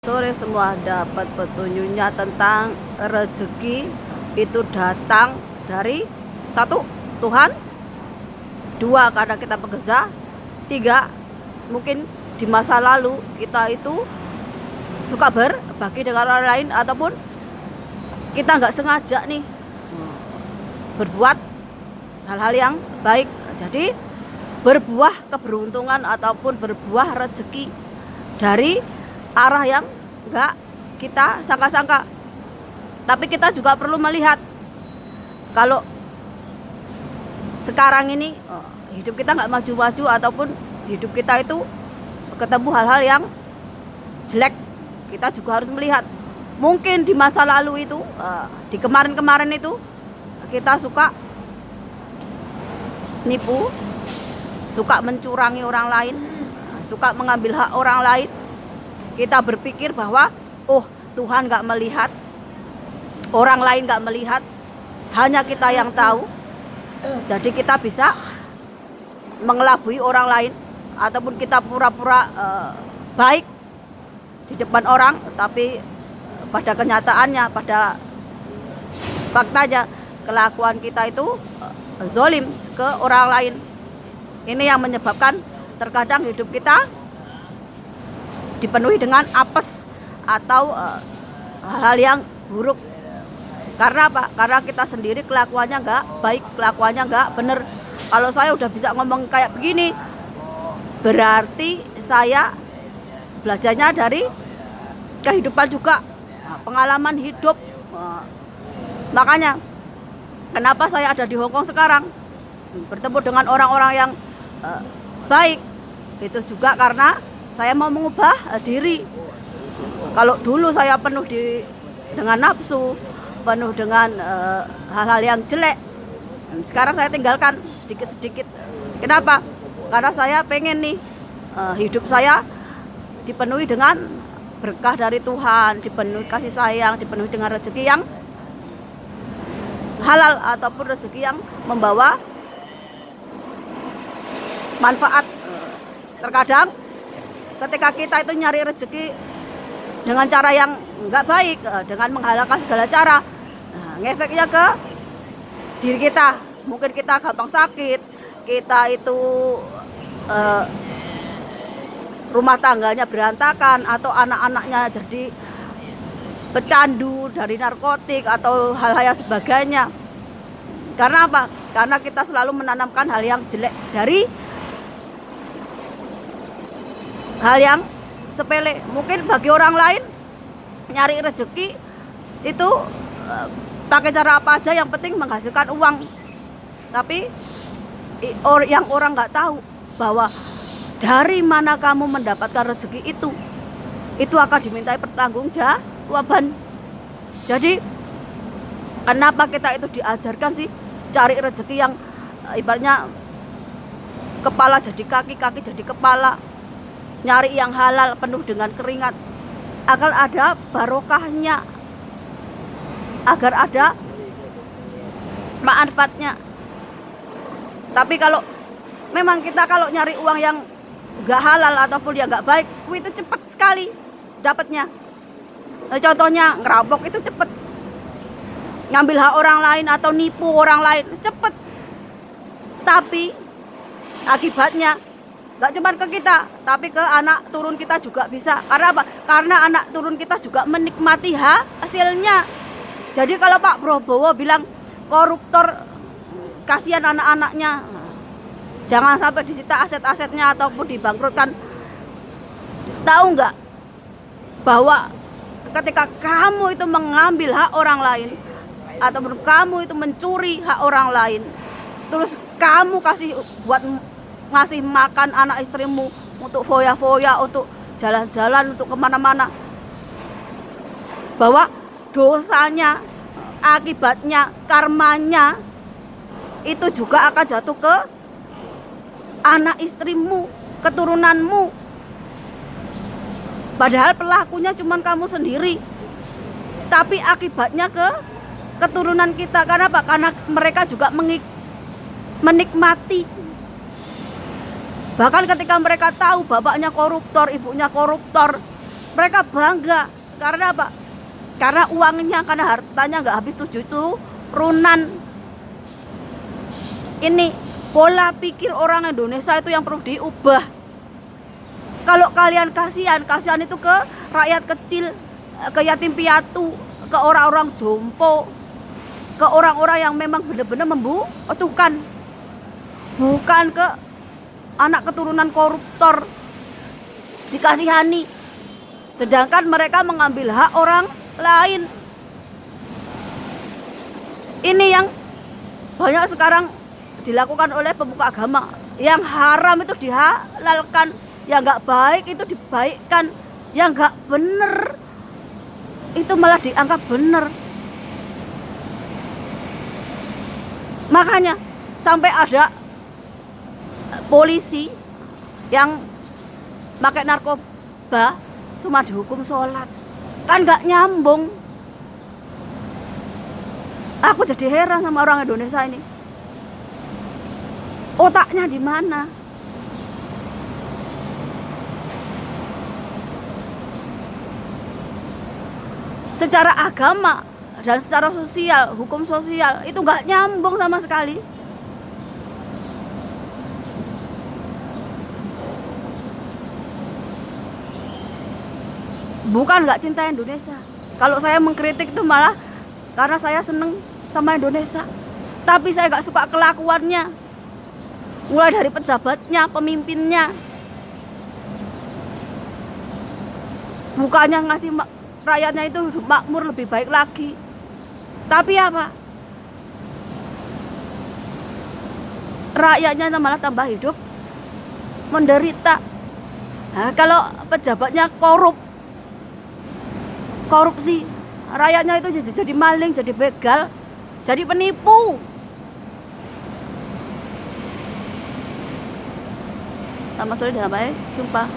Sore semua dapat petunjuknya tentang rezeki itu datang dari satu, Tuhan. Dua, karena kita bekerja. Tiga, mungkin di masa lalu kita itu suka berbagi dengan orang lain, ataupun kita nggak sengaja nih berbuat hal-hal yang baik, jadi berbuah keberuntungan ataupun berbuah rezeki dari arah yang nggak kita sangka-sangka. Tapi kita juga perlu melihat kalau sekarang ini hidup kita nggak maju-maju, ataupun hidup kita itu ketemu hal-hal yang jelek, kita juga harus melihat. Mungkin di masa lalu itu, di kemarin-kemarin itu kita suka nipu, suka mencurangi orang lain, suka mengambil hak orang lain. Kita berpikir bahwa Tuhan gak melihat, orang lain gak melihat, hanya kita yang tahu. Jadi kita bisa mengelabui orang lain, ataupun kita pura-pura baik di depan orang, tapi pada kenyataannya, pada faktanya, kelakuan kita itu zolim ke orang lain. Ini yang menyebabkan terkadang hidup kita dipenuhi dengan apes atau hal-hal yang buruk. Karena apa? Karena kita sendiri kelakuannya nggak baik, kelakuannya nggak bener. Kalau saya udah bisa ngomong kayak begini, berarti saya belajarnya dari kehidupan juga, pengalaman hidup. Makanya kenapa saya ada di Hongkong sekarang, bertemu dengan orang-orang yang baik, itu juga karena saya mau mengubah diri. Kalau dulu saya penuh dengan nafsu, penuh dengan hal-hal yang jelek, sekarang saya tinggalkan sedikit-sedikit. Kenapa? Karena saya pengen nih hidup saya dipenuhi dengan berkah dari Tuhan, dipenuhi kasih sayang, dipenuhi dengan rezeki yang halal, ataupun rezeki yang membawa manfaat. Terkadang ketika kita itu nyari rezeki dengan cara yang nggak baik, dengan menghalalkan segala cara, ngefeknya ke diri kita. Mungkin kita gampang sakit, kita itu rumah tangganya berantakan, atau anak-anaknya jadi pecandu dari narkotik atau hal-hal yang sebagainya. Karena apa? Karena kita selalu menanamkan hal yang jelek dari hal yang sepele. Mungkin bagi orang lain nyari rezeki itu pakai cara apa aja, yang penting menghasilkan uang. Tapi yang orang nggak tahu bahwa dari mana kamu mendapatkan rezeki itu akan dimintai pertanggungjawaban. Jadi kenapa kita itu diajarkan sih cari rezeki yang ibaratnya kepala jadi kaki, kaki jadi kepala, nyari yang halal penuh dengan keringat, agar ada barokahnya, agar ada manfaatnya. Tapi kalau memang kita kalau nyari uang yang gak halal ataupun yang gak baik, itu cepat sekali dapatnya. Contohnya ngerampok itu cepet, ngambil hak orang lain atau nipu orang lain cepet. Tapi akibatnya gak cuma ke kita, tapi ke anak turun kita juga bisa. Karena apa? Karena anak turun kita juga menikmati hasilnya. Jadi kalau Pak Prabowo bilang koruptor, kasihan anak-anaknya, jangan sampai disita aset-asetnya ataupun dibangkrutkan. Tahu nggak bahwa ketika kamu itu mengambil hak orang lain, ataupun kamu itu mencuri hak orang lain, terus kamu kasih buat ngasih makan anak istrimu, untuk foya-foya, untuk jalan-jalan, untuk kemana-mana, bahwa dosanya, akibatnya, karmanya itu juga akan jatuh ke anak istrimu, keturunanmu. Padahal pelakunya cuma kamu sendiri, tapi akibatnya ke keturunan kita. Karena apa? Karena mereka juga menikmati. Bahkan ketika mereka tahu bapaknya koruptor, ibunya koruptor, Mereka bangga. Karena apa? Karena uangnya, karena hartanya nggak habis 7 turunan. Ini pola pikir orang Indonesia itu yang perlu diubah. Kalau kalian kasihan itu ke rakyat kecil, ke yatim piatu, ke orang-orang jompo, ke orang-orang yang memang benar-benar membutuhkan, bukan ke anak keturunan koruptor dikasihani, sedangkan mereka mengambil hak orang lain. Ini yang banyak sekarang dilakukan oleh pemuka agama. Yang haram itu dihalalkan, yang nggak baik itu dibaikkan, yang nggak bener itu malah dianggap bener. Makanya sampai ada polisi yang pakai narkoba cuma dihukum sholat, kan nggak nyambung. Aku jadi heran sama orang Indonesia ini, otaknya di mana? Secara agama dan secara sosial, hukum sosial itu nggak nyambung sama sekali. Bukan nggak cinta Indonesia. Kalau saya mengkritik itu malah karena saya seneng sama Indonesia, tapi saya nggak suka kelakuannya, mulai dari pejabatnya, pemimpinnya. Bukannya ngasih rakyatnya itu hidup makmur lebih baik lagi, tapi apa? Rakyatnya malah tambah hidup menderita. Nah, kalau pejabatnya korupsi, rakyatnya itu jadi maling, jadi begal, jadi penipu. Sama sekali dah baik, sumpah.